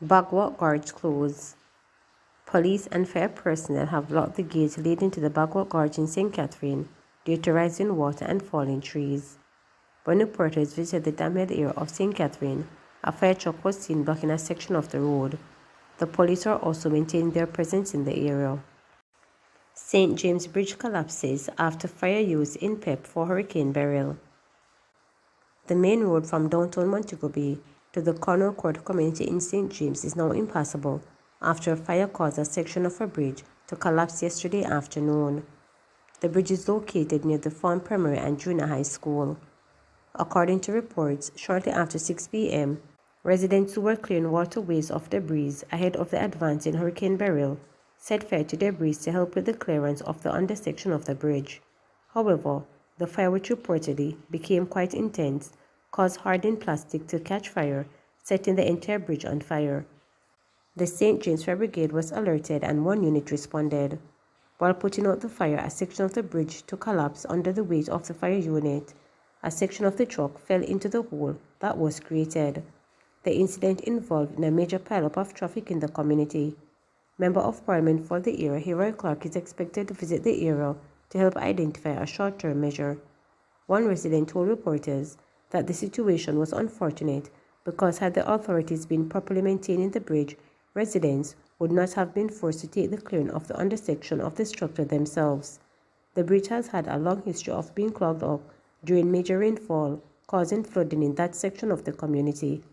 Bagwalk Gorge closed. Police and fire personnel have blocked the gate leading to the Bagwalk Gorge in St. Catherine due to rising water and falling trees. When reporters visited the damaged area of St. Catherine, a fire truck was seen blocking a section of the road. The police are also maintaining their presence in the area. St. James Bridge collapses after fire used in PEP for Hurricane Beryl. The main road from downtown Montego Bay to the Cornwall Court community in St. James is now impassable after a fire caused a section of a bridge to collapse yesterday afternoon. The bridge is located near the Farm Primary and Junior High School. According to reports, shortly after 6 p.m., residents who were clearing waterways of debris ahead of the advance in Hurricane Beryl set fire to debris to help with the clearance of the undersection of the bridge. However, the fire, which reportedly became quite intense, caused hardened plastic to catch fire, setting the entire bridge on fire. The St. James Fire Brigade was alerted and one unit responded. While putting out the fire, a section of the bridge to collapse under the weight of the fire unit. A section of the truck fell into the hole that was created. The incident involved in a major pileup of traffic in the community. Member of Parliament for the area, Heroy Clark, is expected to visit the area to help identify a short-term measure. One resident told reporters that the situation was unfortunate because had the authorities been properly maintaining the bridge, residents would not have been forced to take the clearing of the undersection of the structure themselves. The bridge has had a long history of being clogged up during major rainfall, causing flooding in that section of the community.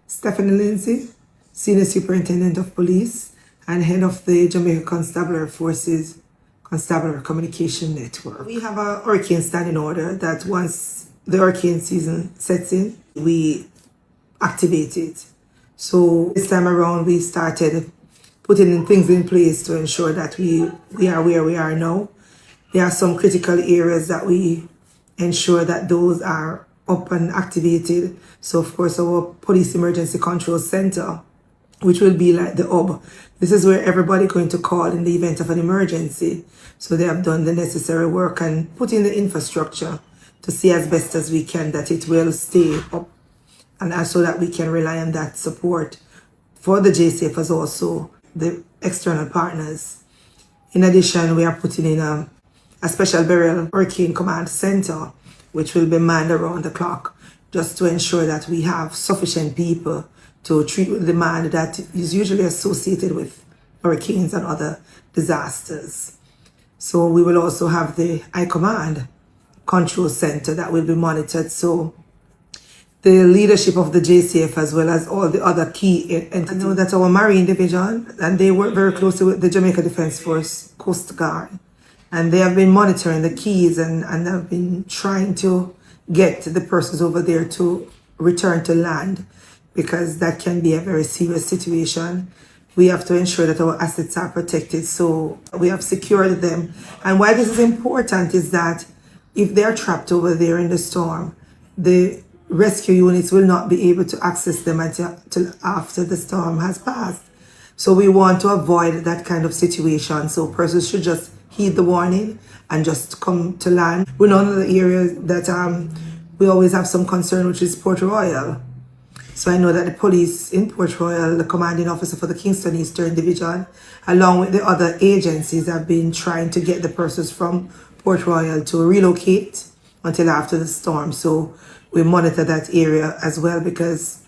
Stephanie Lindsay, Senior Superintendent of Police and Head of the Jamaica Constabulary Forces Constabulary Communication Network. We have a hurricane standing order that once the hurricane season sets in, we activate it. So this time around, we started putting things in place to ensure that we are where we are now. There are some critical areas that we ensure that those are up and activated. So of course our Police Emergency Control Center, which will be like the hub. This is where everybody going to call in the event of an emergency. So they have done the necessary work and put in the infrastructure to see as best as we can that it will stay up, and also that we can rely on that support for the JSAF as also the external partners. In addition, we are putting in a special burial hurricane command center, which will be manned around the clock, just to ensure that we have sufficient people to treat with the demand that is usually associated with hurricanes and other disasters. So we will also have the High Command Control Center that will be monitored. So the leadership of the JCF as well as all the other key entities. I know that our Marine Division, and they work very closely with the Jamaica Defence Force, Coast Guard, and they have been monitoring the keys and have been trying to get the persons over there to return to land, because that can be a very serious situation. We have to ensure that our assets are protected, so we have secured them. And why this is important is that if they're trapped over there in the storm, the rescue units will not be able to access them until after the storm has passed. So we want to avoid that kind of situation. So persons should just heed the warning and just come to land. We know another area that we always have some concern, which is Port Royal. So I know that the police in Port Royal, the commanding officer for the Kingston Eastern Division, along with the other agencies, have been trying to get the persons from Port Royal to relocate until after the storm. So we monitor that area as well, because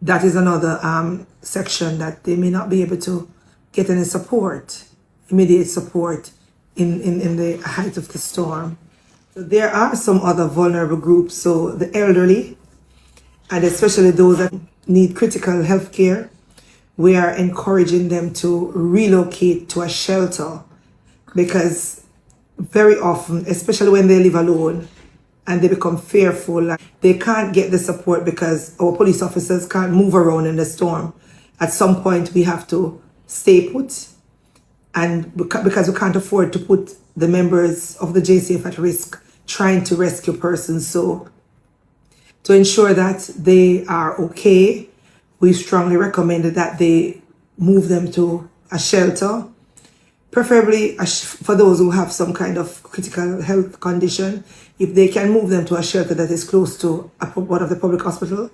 that is another section that they may not be able to get any support, immediate support in the height of the storm. So there are some other vulnerable groups, so the elderly, and especially those that need critical health care. We are encouraging them to relocate to a shelter, because very often, especially when they live alone and they become fearful, they can't get the support because our police officers can't move around in the storm. At some point, we have to stay put, and because we can't afford to put the members of the JCF at risk trying to rescue persons. So to ensure that they are okay, we strongly recommend that they move them to a shelter, preferably for those who have some kind of critical health condition. If they can move them to a shelter that is close to one of the public hospitals,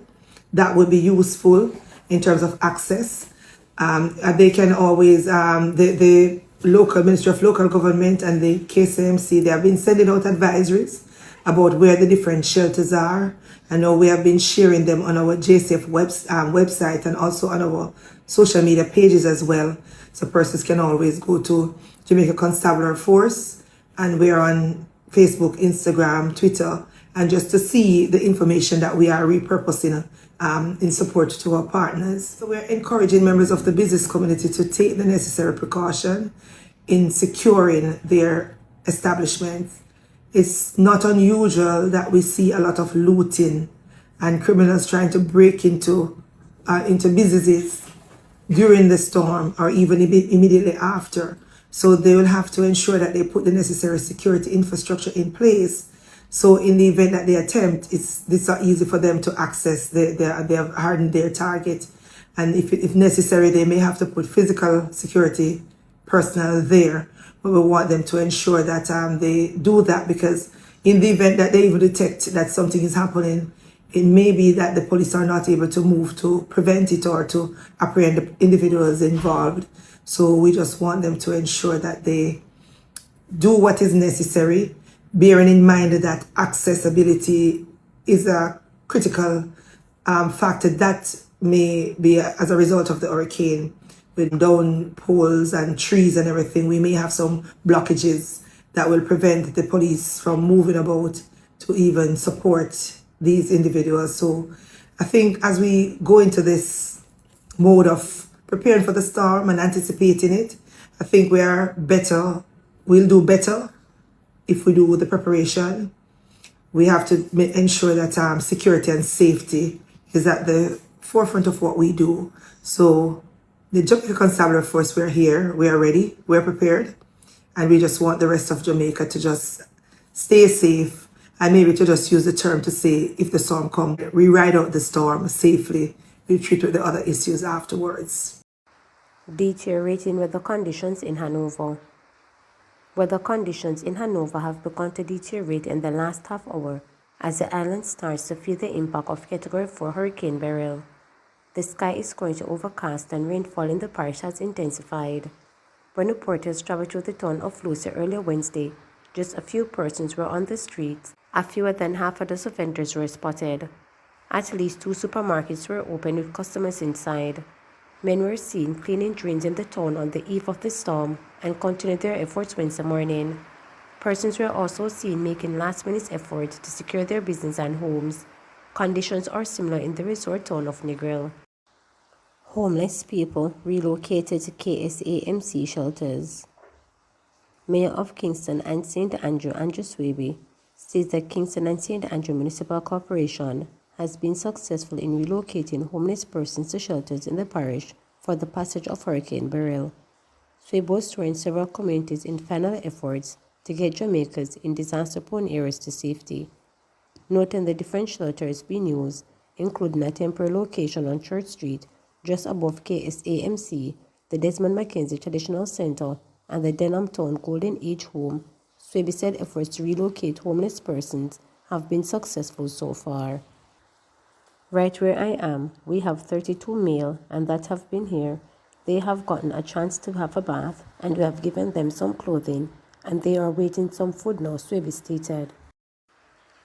that would be useful in terms of access. They can always, the local Ministry of Local Government and the KCMC, they have been sending out advisories about where the different shelters are. I know we have been sharing them on our JCF website and also on our social media pages as well. So persons can always go to Jamaica Constabulary Force, and we're on Facebook, Instagram, Twitter, and just to see the information that we are repurposing in support to our partners. So we're encouraging members of the business community to take the necessary precaution in securing their establishments. It's not unusual that we see a lot of looting and criminals trying to break into businesses during the storm or even immediately after. So they will have to ensure that they put the necessary security infrastructure in place. So in the event that they attempt, it's not easy for them to access. They have hardened their target. And if necessary, they may have to put physical security personnel there. But we want them to ensure that they do that, because in the event that they even detect that something is happening, it may be that the police are not able to move to prevent it or to apprehend the individuals involved. So we just want them to ensure that they do what is necessary, bearing in mind that accessibility is a critical factor that may be as a result of the hurricane. With down poles and trees and everything, we may have some blockages that will prevent the police from moving about to even support these individuals. So I think as we go into this mode of preparing for the storm and anticipating it, I think we'll do better if we do the preparation. We have to ensure that security and safety is at the forefront of what we do. So the Jamaica Constabulary Force, we're here, we are ready, we're prepared, and we just want the rest of Jamaica to just stay safe, and maybe to just use the term to say, if the storm comes, we ride out the storm safely, we treat with the other issues afterwards. Deteriorating weather conditions in Hanover. Weather conditions in Hanover have begun to deteriorate in the last half hour as the island starts to feel the impact of Category 4 Hurricane Beryl. The sky is going to overcast and rainfall in the parish has intensified. When reporters traveled through the town of Lucy earlier Wednesday, just a few persons were on the streets. Fewer than half a dozen vendors were spotted. At least 2 supermarkets were open with customers inside. Men were seen cleaning drains in the town on the eve of the storm and continued their efforts Wednesday morning. Persons were also seen making last-minute efforts to secure their business and homes. Conditions are similar in the resort town of Negril. Homeless people relocated to KSAMC shelters. Mayor of Kingston and St. Andrew, Andrew Swaby, says that Kingston and St. Andrew Municipal Corporation has been successful in relocating homeless persons to shelters in the parish for the passage of Hurricane Beryl. Swaby was touring several communities in final efforts to get Jamaicans in disaster-prone areas to safety, noting the different shelters being used, including a temporary location on Church Street just above KSAMC, the Desmond Mackenzie Traditional Center, and the Denham Town Golden Age Home. Swaby said efforts to relocate homeless persons have been successful so far. Right where I am, we have 32 male and that have been here. They have gotten a chance to have a bath and we have given them some clothing and they are waiting some food now, Swaby stated.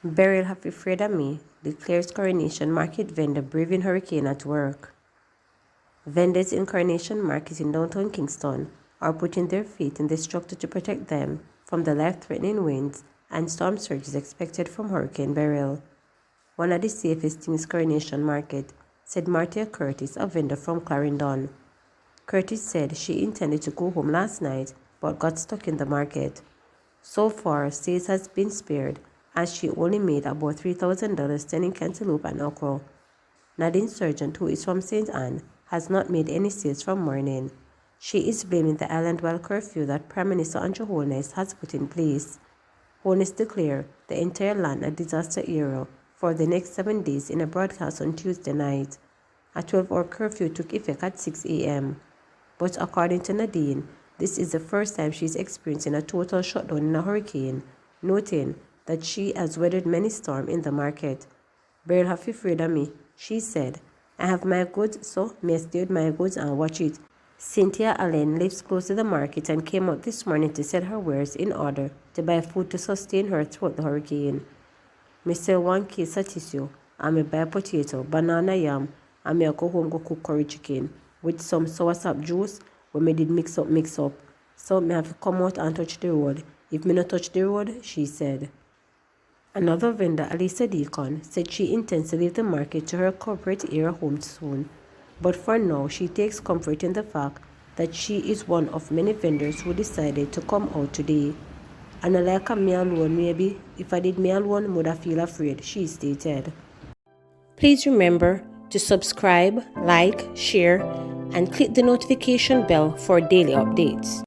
Beryl have afraid of me, declares Coronation Market vendor braving hurricane at work. Vendors in Coronation Market in downtown Kingston are putting their faith in the structure to protect them from the life-threatening winds and storm surges expected from Hurricane Beryl. One of the safest things Coronation Market, said Martia Curtis, a vendor from Clarendon. Curtis said she intended to go home last night but got stuck in the market. So far, sales has been spared as she only made about $3,000 selling cantaloupe and okra. Nadine Sargent, who is from St. Anne, has not made any sales from morning. She is blaming the island-wide curfew that Prime Minister Andrew Holness has put in place. Holness declared the entire land a disaster area for the next 7 days in a broadcast on Tuesday night. A 12-hour curfew took effect at 6 a.m. But according to Nadine, this is the first time she is experiencing a total shutdown in a hurricane, noting that she has weathered many storms in the market. Beryl have afraid of me, she said. I have my goods, so may stay with my goods and watch it. Cynthia Allen lives close to the market and came out this morning to set her wares in order to buy food to sustain her throughout the hurricane. Me sell 1 case of tissue, and me buy potato, banana yam, and me go home go cook curry chicken with some soursop juice when me did mix up. So me have to come out and touch the road. If me not touch the road, she said. Another vendor, Alisa Deacon, said she intends to leave the market to her corporate area home soon. But for now, she takes comfort in the fact that she is one of many vendors who decided to come out today. And like a me alone, maybe, if I did me alone, I would have feel afraid, she stated. Please remember to subscribe, like, share, and click the notification bell for daily updates.